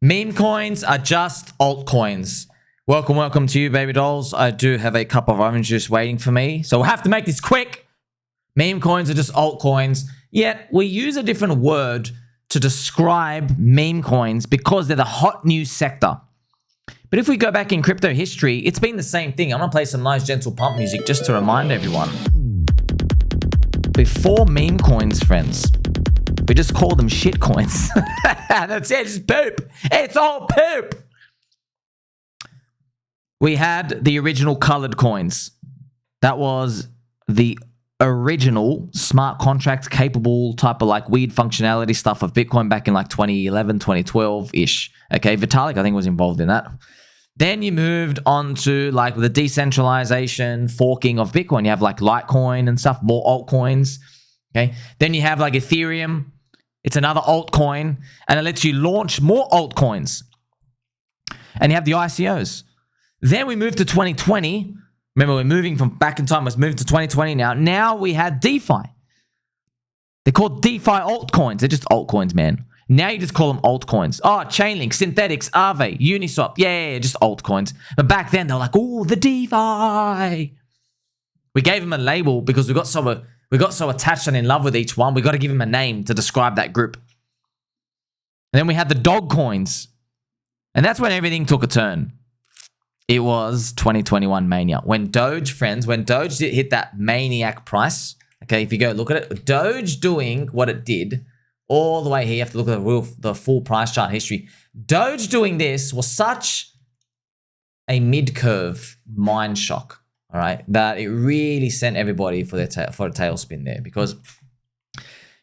Meme coins are just altcoins. Welcome to you, baby dolls. I do have a cup of orange juice waiting for me, so we'll have to make this quick. Meme coins are just altcoins, yet we use a different word to describe meme coins because they're the hot new sector. But if we go back in crypto history, it's been the same thing. I'm going to play some nice gentle pump music just to remind everyone. Before meme coins, friends, we just call them shit coins. That's it, it's poop. It's all poop. We had the original colored coins. That was the original smart contract capable type of like weird functionality stuff of Bitcoin back in like 2011, 2012-ish. Okay, Vitalik, I think, was involved in that. Then you moved on to like the decentralization, forking of Bitcoin. You have like Litecoin and stuff, more altcoins. Okay, then you have like Ethereum. It's another altcoin, and it lets you launch more altcoins. And you have the ICOs. Then we moved to 2020. Remember, we're moving from back in time. Let's move to 2020 now. Now we had DeFi. They're called DeFi altcoins. They're just altcoins, man. Now you just call them altcoins. Oh, Chainlink, Synthetics, Aave, Uniswap. Yeah, just altcoins. But back then, they were like, oh, the DeFi. We gave them a label because we got so attached and in love with each one. We got to give them a name to describe that group. And then we had the dog coins. And that's when everything took a turn. It was 2021 mania. When Doge, friends, when Doge hit that maniac price, okay, if you go look at it, Doge doing what it did all the way here, you have to look at the full price chart history. Doge doing this was such a mid-curve mind shock, all right, that it really sent everybody for a tailspin there, because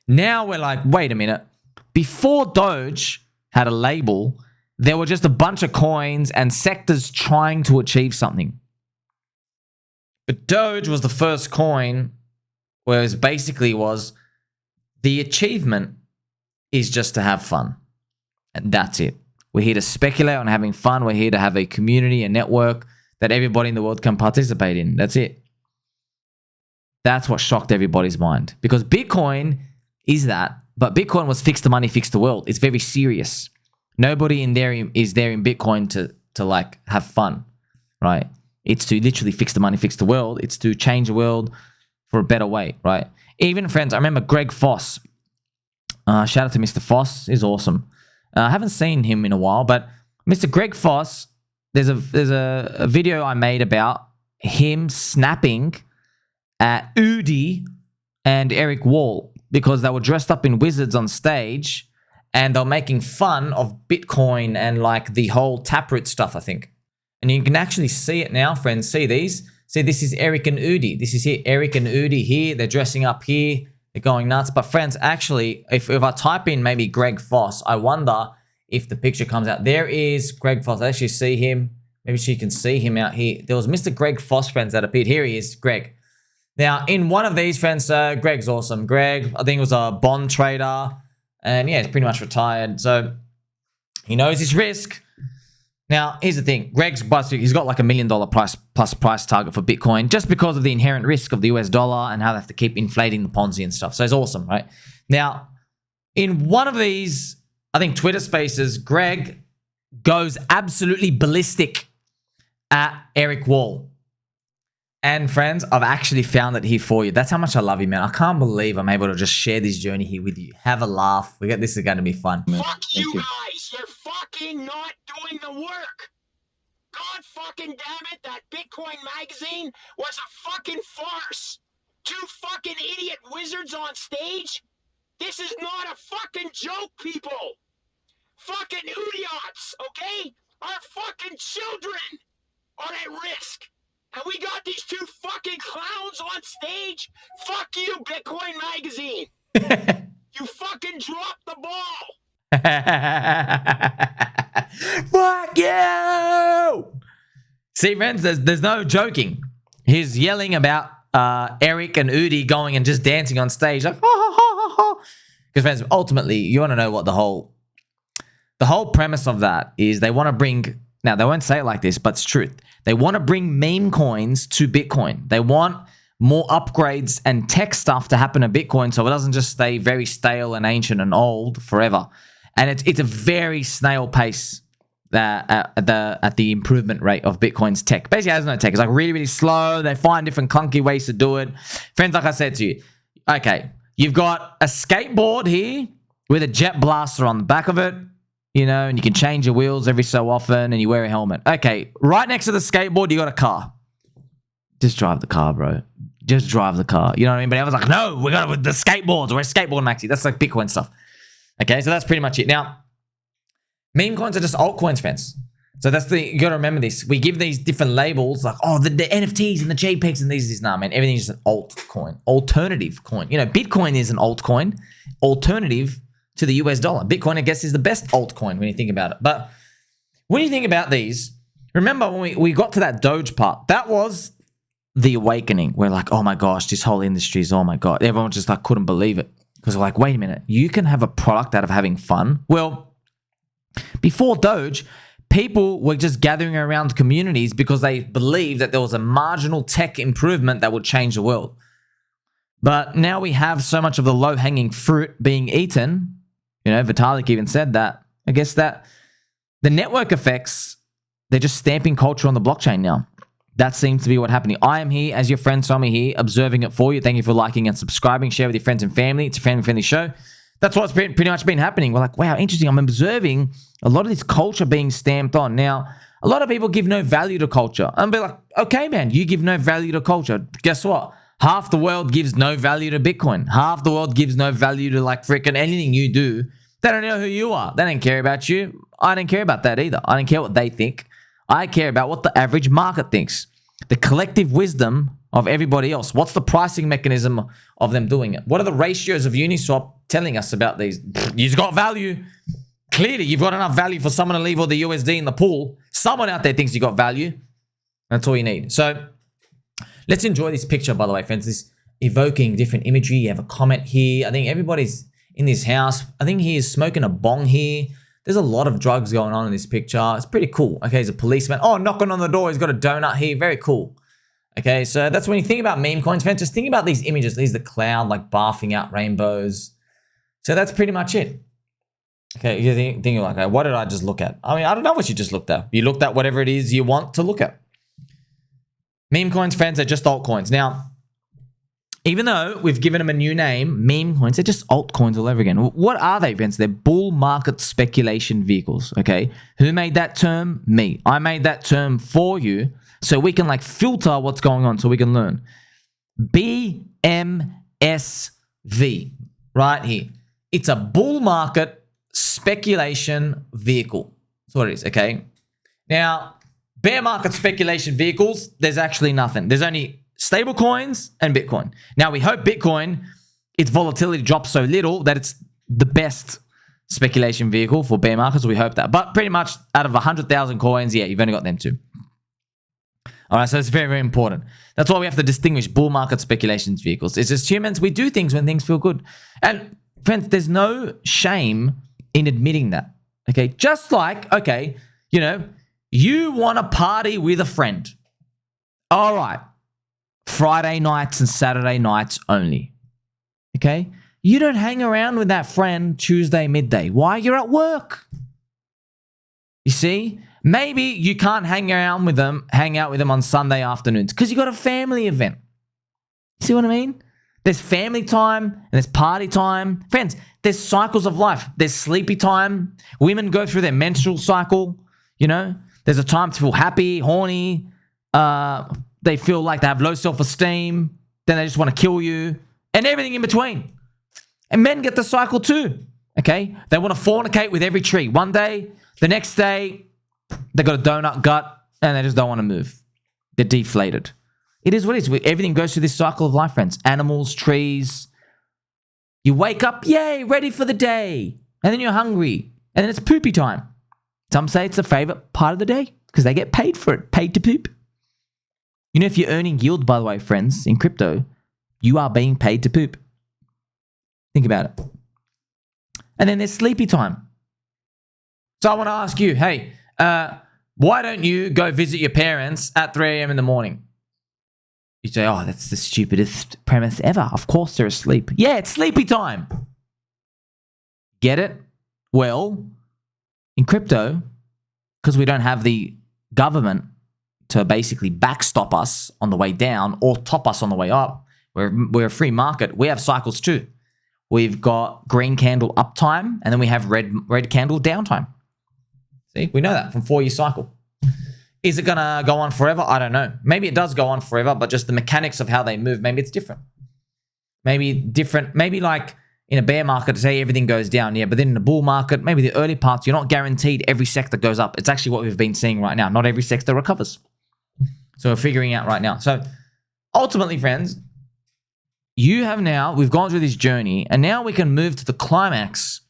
now we're like, wait a minute. Before Doge had a label, there were just a bunch of coins and sectors trying to achieve something. But Doge was the first coin where it basically was the achievement is just to have fun. And that's it. We're here to speculate on having fun. We're here to have a community, a network that everybody in the world can participate in. That's it. That's what shocked everybody's mind. Because Bitcoin is that, but Bitcoin was fix the money, fix the world. It's very serious. Nobody in there is there in Bitcoin to like have fun, right? It's to literally fix the money, fix the world. It's to change the world for a better way, right? Even, friends, I remember Greg Foss. Shout out to Mr. Foss. He's awesome. I haven't seen him in a while, but Mr. Greg Foss, there's a video I made about him snapping at Udi and Eric Wall because they were dressed up in wizards on stage. And they're making fun of Bitcoin and like the whole Taproot stuff, I think. And you can actually see it now, friends. See these? See, this is Eric and Udi. This is here, Eric and Udi here. They're dressing up here. They're going nuts. But friends, actually, if I type in maybe Greg Foss, I wonder if the picture comes out. There is Greg Foss. I actually see him. Maybe you can see him out here. There was Mr. Greg Foss, friends, that appeared. Here he is, Greg. Now, in one of these, friends, Greg's awesome. Greg, I think, was a bond trader. And yeah, he's pretty much retired. So he knows his risk. Now, here's the thing. Greg's busted. He's got like $1 million plus price target for Bitcoin just because of the inherent risk of the US dollar and how they have to keep inflating the Ponzi and stuff. So it's awesome, right? Now, in one of these, I think Twitter spaces, Greg goes absolutely ballistic at Eric Wall. And friends, I've actually found it here for you. That's how much I love you, man. I can't believe I'm able to just share this journey here with you. Have a laugh. This is going to be fun. Fuck you guys. You're fucking not doing the work. God fucking damn it. That Bitcoin magazine was a fucking farce. Two fucking idiot wizards on stage. This is not a fucking joke, people. Fucking idiots, okay? Our fucking children are at risk. And we got these two fucking clowns on stage. Fuck you, Bitcoin magazine. You fucking dropped the ball. Fuck you. See, friends, there's no joking. He's yelling about Eric and Udi going and just dancing on stage like, ha, ha, ha, ha. Because, friends, ultimately, you want to know what the whole premise of that is. They want to bring, now they won't say it like this, but it's truth. They want to bring meme coins to Bitcoin. They want more upgrades and tech stuff to happen to Bitcoin so it doesn't just stay very stale and ancient and old forever. And it's a very snail pace at the improvement rate of Bitcoin's tech. Basically, it has no tech. It's like really, really slow. They find different clunky ways to do it. Friends, like I said to you, okay, you've got a skateboard here with a jet blaster on the back of it, you know, and you can change your wheels every so often, and you wear a helmet. Okay, right next to the skateboard, you got a car. Just drive the car, bro. Just drive the car. You know what I mean? But everyone's like, no, we got it with the skateboards. We're skateboard maxi. That's like Bitcoin stuff. Okay, so that's pretty much it. Now, meme coins are just altcoins, friends. So you got to remember this. We give these different labels like, oh, the NFTs and the JPEGs and these. Nah, man, everything's just an altcoin, alternative coin. You know, Bitcoin is an altcoin, alternative to the US dollar. Bitcoin, I guess, is the best altcoin when you think about it. But when you think about these, remember when we got to that Doge part, that was the awakening. We're like, oh my gosh, this whole industry is, oh my God. Everyone just like couldn't believe it. Because we're like, wait a minute, you can have a product out of having fun. Well, before Doge, people were just gathering around communities because they believed that there was a marginal tech improvement that would change the world. But now we have so much of the low-hanging fruit being eaten. You know, Vitalik even said that. I guess that the network effects, they're just stamping culture on the blockchain now. That seems to be what's happening. I am here as your friend Tommy here, observing it for you. Thank you for liking and subscribing. Share with your friends and family. It's a family-friendly show. That's what's pretty much been happening. We're like, wow, interesting. I'm observing a lot of this culture being stamped on. Now, a lot of people give no value to culture. And be like, okay, man, you give no value to culture. Guess what? Half the world gives no value to Bitcoin. Half the world gives no value to like freaking anything you do. They don't know who you are. They don't care about you. I don't care about that either. I don't care what they think. I care about what the average market thinks. The collective wisdom of everybody else. What's the pricing mechanism of them doing it? What are the ratios of Uniswap telling us about these? You've got value. Clearly, you've got enough value for someone to leave all the USD in the pool. Someone out there thinks you got value. That's all you need. So let's enjoy this picture, by the way, friends. This evoking different imagery. You have a comment here. I think everybody's in this house. I think he is smoking a bong here. There's a lot of drugs going on in this picture. It's pretty cool. Okay, he's a policeman. Oh, knocking on the door. He's got a donut here. Very cool. Okay, so that's when you think about meme coins, fans. Just think about these images. These are the cloud, like barfing out rainbows. So that's pretty much it. Okay, you're thinking like, what did I just look at? I mean, I don't know what you just looked at. You looked at whatever it is you want to look at. Meme coins, friends, are just altcoins. Now, even though we've given them a new name, meme coins, they're just altcoins all over again. What are they, Vince? They're bull market speculation vehicles, okay? Who made that term? Me. I made that term for you so we can like filter what's going on so we can learn. BMSV, right here. It's a bull market speculation vehicle. That's what it is, okay? Now, bear market speculation vehicles, there's actually nothing. There's only stable coins and Bitcoin. Now, we hope Bitcoin, its volatility drops so little that it's the best speculation vehicle for bear markets. We hope that. But pretty much out of 100,000 coins, yeah, you've only got them two. All right, so it's very, very important. That's why we have to distinguish bull market speculations vehicles. It's just humans, we do things when things feel good. And friends, there's no shame in admitting that. Okay, just like, okay, you know, you want to party with a friend. All right. Friday nights and Saturday nights only. Okay? You don't hang around with that friend Tuesday midday. Why? You're at work. You see? Maybe you can't hang out with them on Sunday afternoons because you got a family event. See what I mean? There's family time and there's party time. Friends, there's cycles of life. There's sleepy time. Women go through their menstrual cycle, you know? There's a time to feel happy, horny, they feel like they have low self-esteem, then they just want to kill you, and everything in between. And men get the cycle too, okay? They want to fornicate with every tree. One day, the next day, they got a donut gut, and they just don't want to move. They're deflated. It is what it is. Everything goes through this cycle of life, friends. Animals, trees. You wake up, yay, ready for the day. And then you're hungry. And then it's poopy time. Some say it's the favorite part of the day because they get paid for it, paid to poop. You know, if you're earning yield, by the way, friends, in crypto, you are being paid to poop. Think about it. And then there's sleepy time. So I want to ask you, hey, why don't you go visit your parents at 3 a.m. in the morning? You say, oh, that's the stupidest premise ever. Of course they're asleep. Yeah, it's sleepy time. Get it? Well, in crypto, because we don't have the government to basically backstop us on the way down or top us on the way up, we're a free market. We have cycles too. We've got green candle uptime, and then we have red candle downtime. See, we know that from 4-year cycle. Is it going to go on forever? I don't know. Maybe it does go on forever, but just the mechanics of how they move, maybe it's different. Maybe like in a bear market, say everything goes down, yeah, but then in a bull market, maybe the early parts, you're not guaranteed every sector goes up. It's actually what we've been seeing right now. Not every sector recovers. So we're figuring out right now. So ultimately, friends, we've gone through this journey, and now we can move to the climax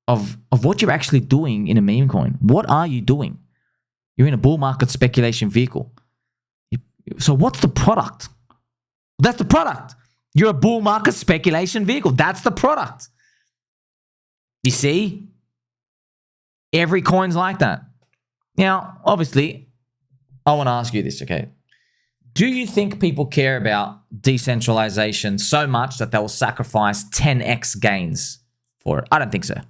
of what you're actually doing in a meme coin. What are you doing? You're in a bull market speculation vehicle. So what's the product? That's the product. You're a bull market speculation vehicle. That's the product. You see? Every coin's like that. Now, obviously, I want to ask you this, okay? Do you think people care about decentralization so much that they will sacrifice 10x gains for it? I don't think so.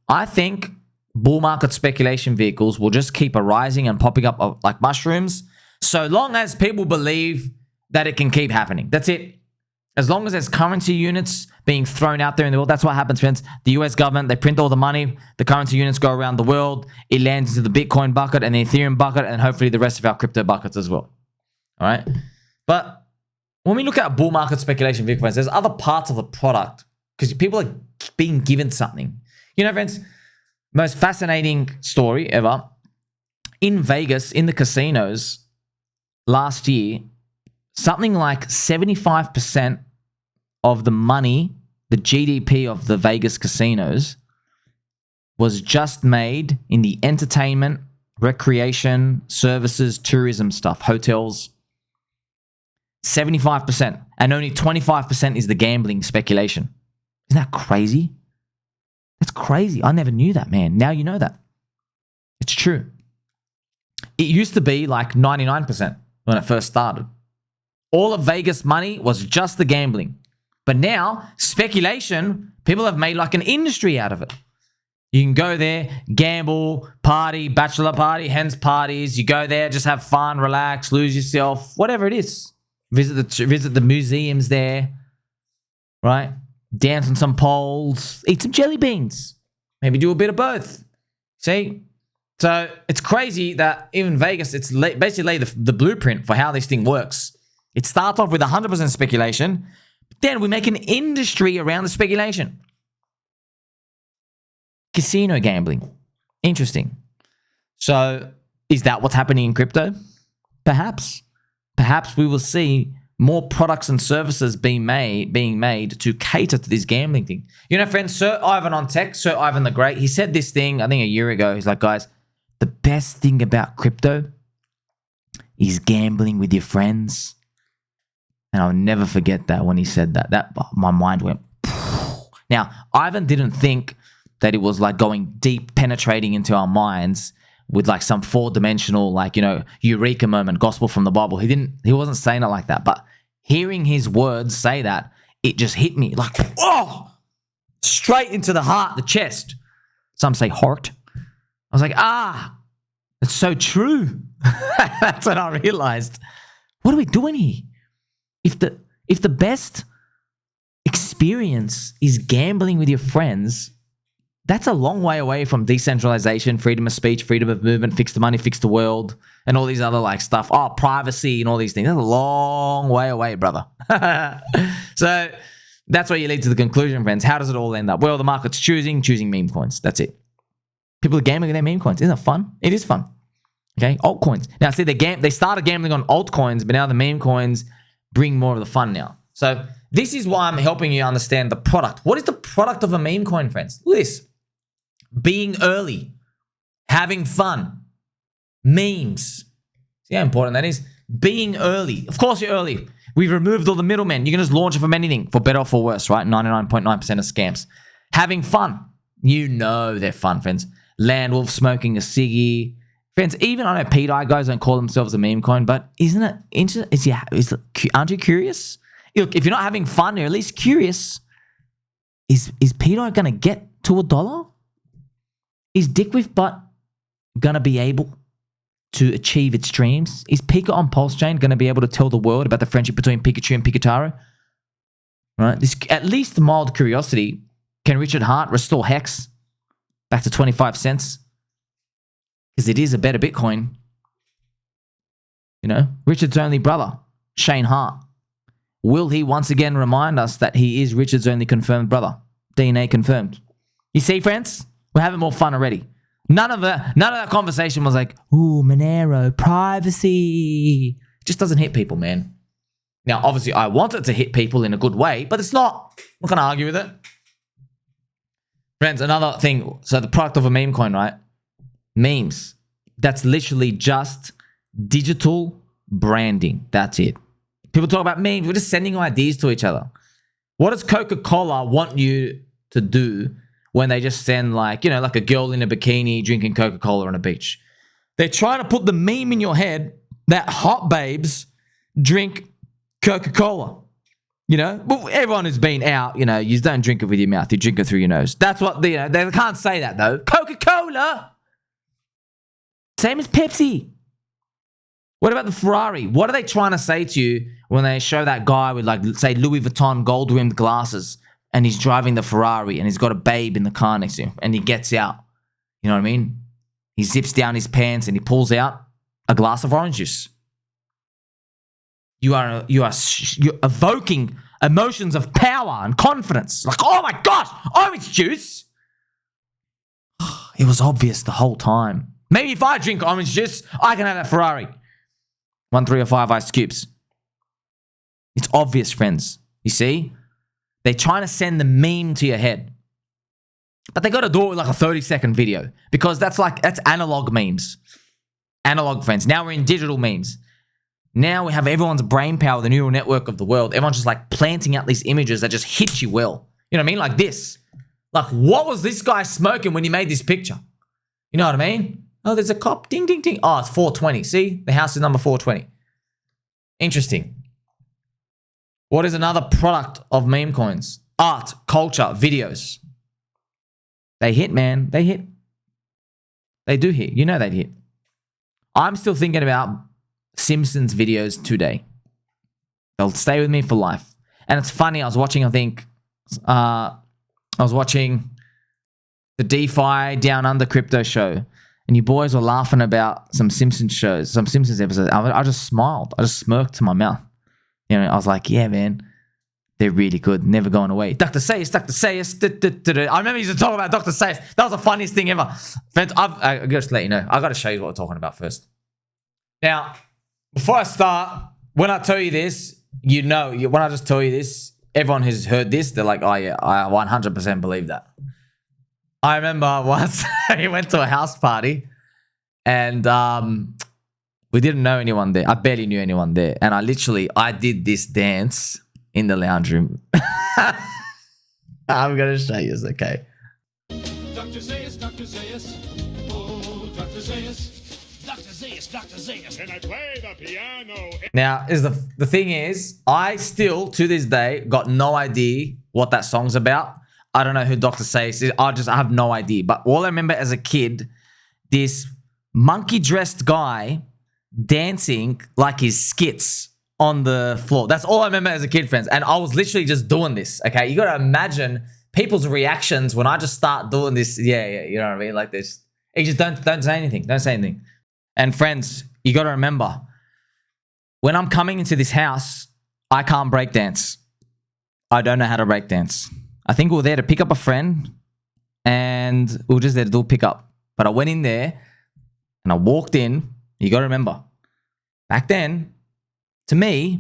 I think bull market speculation vehicles will just keep arising and popping up like mushrooms so long as people believe that it can keep happening. That's it. As long as there's currency units being thrown out there in the world, that's what happens, friends. The US government, they print all the money, the currency units go around the world, it lands into the Bitcoin bucket and the Ethereum bucket, and hopefully the rest of our crypto buckets as well. All right? But when we look at bull market speculation vehicle, friends, there's other parts of the product because people are being given something. You know, friends, most fascinating story ever. In Vegas, in the casinos, last year, something like 75% of the money, the GDP of the Vegas casinos, was just made in the entertainment, recreation, services, tourism stuff, hotels. 75%. And only 25% is the gambling speculation. Isn't that crazy? That's crazy. I never knew that, man. Now you know that. It's true. It used to be like 99% when it first started. All of Vegas money was just the gambling. But now, speculation, people have made like an industry out of it. You can go there, gamble, party, bachelor party, hens parties. You go there, just have fun, relax, lose yourself, whatever it is. Visit the museums there, right? Dance on some poles, eat some jelly beans. Maybe do a bit of both. See? So it's crazy that even Vegas, it's basically the blueprint for how this thing works. It starts off with 100% speculation, but then we make an industry around the speculation. Casino gambling. Interesting. So is that what's happening in crypto? Perhaps. Perhaps we will see more products and services being made to cater to this gambling thing. You know, friends, Sir Ivan on Tech, Sir Ivan the Great, he said this thing, I think a year ago. He's like, guys, the best thing about crypto is gambling with your friends. And I'll never forget that when he said that. My mind went, phew. Now, Ivan didn't think that it was like going deep, penetrating into our minds with like some 4-dimensional, like, you know, eureka moment, gospel from the Bible. He wasn't saying it like that. But hearing his words say that, it just hit me like, oh, straight into the heart, the chest. Some say heart. I was like, it's so true. That's when I realized, what are we doing here? If the best experience is gambling with your friends, that's a long way away from decentralization, freedom of speech, freedom of movement, fix the money, fix the world, and all these other like stuff. Oh, privacy and all these things. That's a long way away, brother. So that's where you lead to the conclusion, friends. How does it all end up? Well, the market's choosing meme coins. That's it. People are gambling with their meme coins. Isn't it fun? It is fun. Okay, altcoins. Now, see, they started gambling on altcoins, but now the meme coins bring more of the fun now. So this is why I'm helping you understand the product. What is the product of a meme coin, friends? Look at this. Being early, having fun, memes. See how important that is? Being early. Of course you're early. We've removed all the middlemen. You can just launch it from anything, for better or for worse, right? 99.9% of scams. Having fun. You know they're fun, friends. Landwolf smoking a ciggy. Friends, even I know PDI guys don't call themselves a meme coin, but isn't it interesting? Aren't you curious? Look, if you're not having fun, you're at least curious. Is Peter going to get to $1? Is Dick with Butt going to be able to achieve its dreams? Is Pika on Pulse Chain going to be able to tell the world about the friendship between Pikachu and Pikataro? Right? This, at least mild curiosity. Can Richard Hart restore Hex back to 25 cents? Because it is a better Bitcoin. You know, Richard's only brother, Shane Hart. Will he once again remind us that he is Richard's only confirmed brother? DNA confirmed. You see, friends? We're having more fun already. None of that conversation was like, ooh, Monero, privacy. It just doesn't hit people, man. Now, obviously, I want it to hit people in a good way, but it's not. I'm not going to argue with it. Friends, another thing. So the product of a meme coin, right? Memes. That's literally just digital branding. That's it. People talk about memes. We're just sending ideas to each other. What does Coca-Cola want you to do when they just send like, you know, like a girl in a bikini drinking Coca-Cola on a beach? They're trying to put the meme in your head that hot babes drink Coca-Cola. You know, well, everyone who's been out, you know, you don't drink it with your mouth. You drink it through your nose. That's what, you know, they can't say that though. Coca-Cola. Same as Pepsi. What about the Ferrari? What are they trying to say to you when they show that guy with, like, say, Louis Vuitton gold-rimmed glasses and he's driving the Ferrari and he's got a babe in the car next to him and he gets out? You know what I mean? He zips down his pants and he pulls out a glass of orange juice. You're evoking emotions of power and confidence. Like, oh my gosh, orange juice. It was obvious the whole time. Maybe if I drink orange juice, I can have that Ferrari. 1, 3, or 5 ice cubes. It's obvious, friends. You see? They're trying to send the meme to your head. But they got to do it with like a 30-second video. Because that's analog memes. Analog, friends. Now we're in digital memes. Now we have everyone's brain power, the neural network of the world. Everyone's just like planting out these images that just hit you well. You know what I mean? Like this. Like, what was this guy smoking when he made this picture? You know what I mean? Oh, there's a cop. Ding, ding, ding. Oh, it's 420. See? The house is number 420. Interesting. What is another product of meme coins? Art, culture, videos. They hit, man. They hit. They do hit. You know they hit. I'm still thinking about Simpsons videos today. They'll stay with me for life. And it's funny. I was watching, I was watching the DeFi Down Under crypto show. And you boys were laughing about some Simpsons shows, some Simpsons episodes. I just smiled. I just smirked to my mouth. You know, I was like, yeah, man, they're really good. Never going away. Dr. Zaius, Dr. Zaius. I remember you used to talk about Dr. Zaius. That was the funniest thing ever. Friends, I got to let you know. I got to show you what we're talking about first. Now, before I start, when I tell you this, you know, when I just tell you this, everyone who's heard this, they're like, oh yeah, I 100% believe that. I remember once we went to a house party and we didn't know anyone there. I barely knew anyone there. And I did this dance in the lounge room. I'm going to show you, okay? Dr. Zaius, Dr. Zaius. Oh, Dr. Zaius. Dr. Zaius, Dr. Zaius. And I play the piano. Now, the thing is, I still, to this day, got no idea what that song's about. I don't know who Dr. Zaius is. I have no idea. But all I remember as a kid, this monkey-dressed guy dancing like his skits on the floor. That's all I remember as a kid, friends. And I was literally just doing this, okay? You got to imagine people's reactions when I just start doing this. Yeah, you know what I mean? Like this. You just don't say anything. Don't say anything. And friends, you got to remember, when I'm coming into this house, I can't break dance. I don't know how to break dance. I think we were there to pick up a friend and we were just there to do a pickup. But I went in there and I walked in. You got to remember, back then, to me,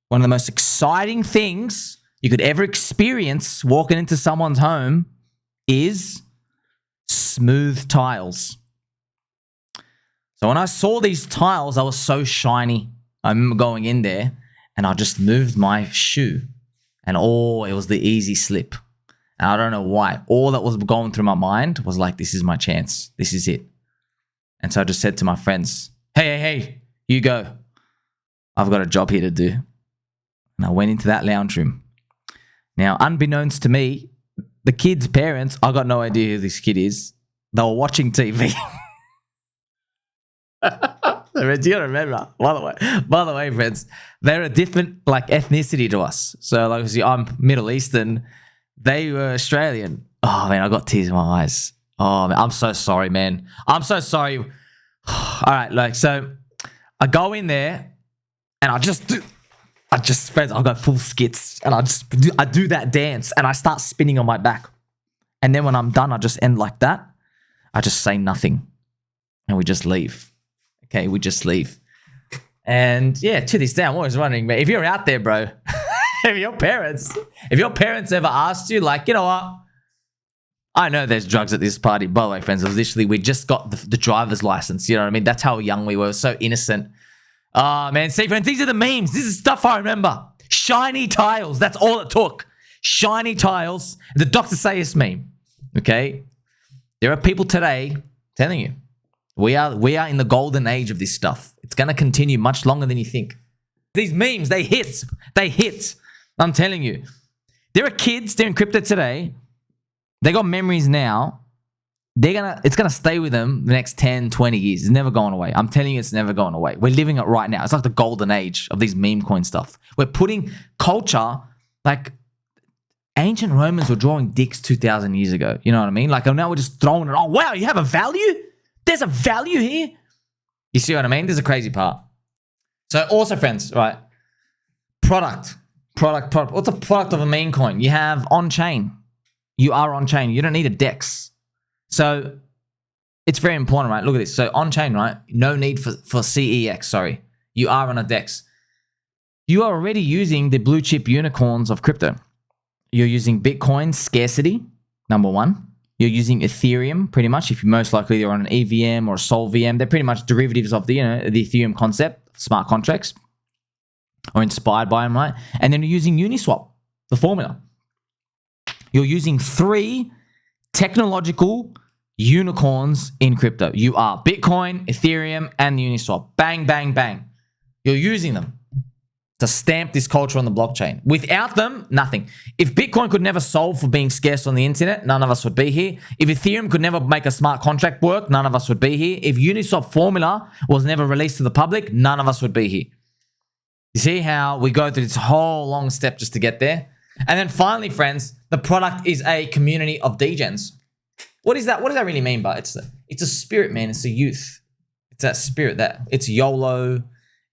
one of the most exciting things you could ever experience walking into someone's home is smooth tiles. So when I saw these tiles, I was so shiny. I remember going in there and I just moved my shoe. And it was the easy slip. And I don't know why. All that was going through my mind was like, this is my chance. This is it. And so I just said to my friends, hey, you go. I've got a job here to do. And I went into that lounge room. Now, unbeknownst to me, the kid's parents, I got no idea who this kid is. They were watching TV. Do you remember? By the way, friends, they're a different like ethnicity to us. So like, see, I'm Middle Eastern. They were Australian. Oh man, I got tears in my eyes. Oh man, I'm so sorry, man. I'm so sorry. All right, like so, I go in there and friends, I go full skits and I do that dance and I start spinning on my back. And then when I'm done, I just end like that. I just say nothing and we just leave. Okay, we just leave. And yeah, to this day, I'm always wondering, man, if you're out there, bro, if your parents ever asked you, like, you know what? I know there's drugs at this party. By the way, friends, it was literally, we just got the driver's license. You know what I mean? That's how young we were. So innocent. Oh, man. See, friends, these are the memes. This is stuff I remember. Shiny tiles. That's all it took. Shiny tiles. The Dr. Zaius meme. Okay? There are people today telling you, we are in the golden age of this stuff. It's going to continue much longer than you think. These memes, they hit. They hit. I'm telling you. There are kids, they're in crypto today. They got memories now. It's gonna stay with them the next 10, 20 years. It's never going away. I'm telling you, it's never going away. We're living it right now. It's like the golden age of these meme coin stuff. We're putting culture, like ancient Romans were drawing dicks 2,000 years ago. You know what I mean? Like now we're just throwing it. Oh wow, you have a value? There's a value here. You see what I mean? There's a crazy part. So also, friends, right? Product. What's a product of a meme coin? You have OnChain. You are OnChain. You don't need a DEX. So it's very important, right? Look at this. So OnChain, right? No need for CEX, sorry. You are on a DEX. You are already using the blue chip unicorns of crypto. You're using Bitcoin scarcity, number one. You're using Ethereum, pretty much. If you most likely you're on an EVM or a Sol VM, they're pretty much derivatives of the Ethereum concept, smart contracts, or inspired by them, right? And then you're using Uniswap, the formula. You're using 3 technological unicorns in crypto. You are Bitcoin, Ethereum, and Uniswap. Bang, bang, bang. You're using them to stamp this culture on the blockchain. Without them, nothing. If Bitcoin could never solve for being scarce on the internet, none of us would be here. If Ethereum could never make a smart contract work, none of us would be here. If Uniswap formula was never released to the public, none of us would be here. You see how we go through this whole long step just to get there? And then finally, friends, the product is a community of degens. What is that? What does that really mean? But it's a spirit, man. It's a youth. It's that spirit that it's YOLO.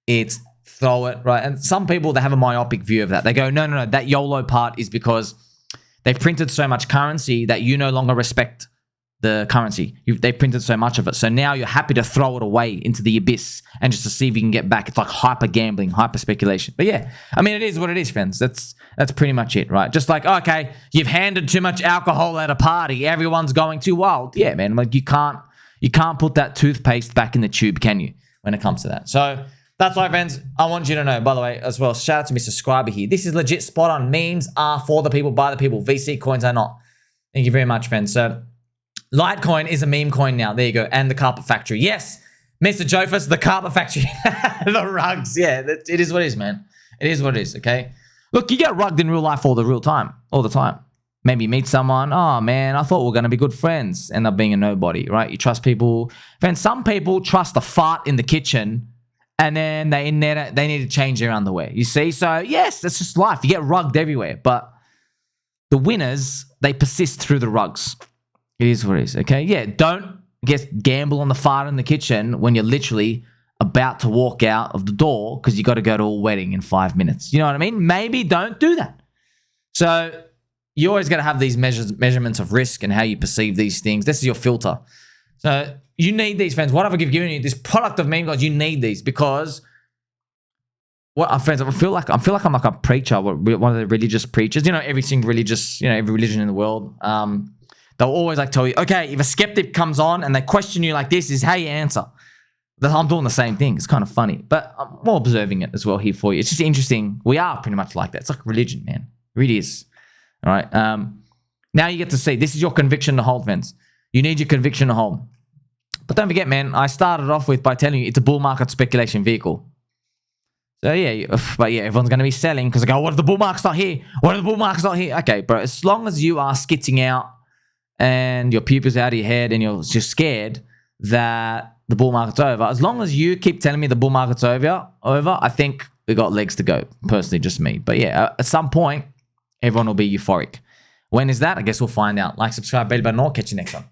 It's throw it, right? And some people, they have a myopic view of that. They go, no. That YOLO part is because they've printed so much currency that you no longer respect the currency. They printed so much of it. So now you're happy to throw it away into the abyss and just to see if you can get back. It's like hyper gambling, hyper speculation. But yeah, I mean, it is what it is, friends. That's pretty much it, right? Just like, okay, you've handed too much alcohol at a party. Everyone's going too wild. Yeah, man. Like you can't put that toothpaste back in the tube, can you? When it comes to that. So that's why, friends, I want you to know, by the way, as well, shout out to Mr. Scriber here. This is legit spot on. Memes are for the people, by the people. VC coins are not. Thank you very much, friends. So Litecoin is a meme coin now. There you go. And the Carpet Factory. Yes, Mr. Jofus, the Carpet Factory. The rugs. Yeah, it is what it is, man. It is what it is, okay? Look, you get rugged in real life all the time. Maybe you meet someone, oh man, I thought we were going to be good friends. End up being a nobody, right? You trust people. Friends, some people trust a fart in the kitchen and then they need to change their underwear. You see? So yes, that's just life. You get rugged everywhere. But the winners, they persist through the rugs. It is what it is, okay? Yeah, don't gamble on the fart in the kitchen when you're literally about to walk out of the door because you got to go to a wedding in 5 minutes. You know what I mean? Maybe don't do that. So you always got to have these measurements of risk and how you perceive these things. This is your filter. So you need these, friends. What have I given you? This product of meme gods, you need these because friends, I feel like I'm like a preacher, one of the religious preachers. You know, every single religious, every religion in the world. They'll always like tell you, okay, if a skeptic comes on and they question you like this is how you answer. I'm doing the same thing. It's kind of funny, but I'm more observing it as well here for you. It's just interesting. We are pretty much like that. It's like religion, man. It really is. All right. Now you get to see. This is your conviction to hold, friends. You need your conviction to hold. But don't forget, man, I started off by telling you it's a bull market speculation vehicle. So yeah, but yeah, everyone's going to be selling because they go, what if the bull market's not here? What if the bull market's not here? Okay, bro, as long as you are skitzing out and your pupils out of your head and you're just scared that the bull market's over, as long as you keep telling me the bull market's over, I think we got legs to go. Personally, just me. But yeah, at some point, everyone will be euphoric. When is that? I guess we'll find out. Like, subscribe, bell button, or catch you next one.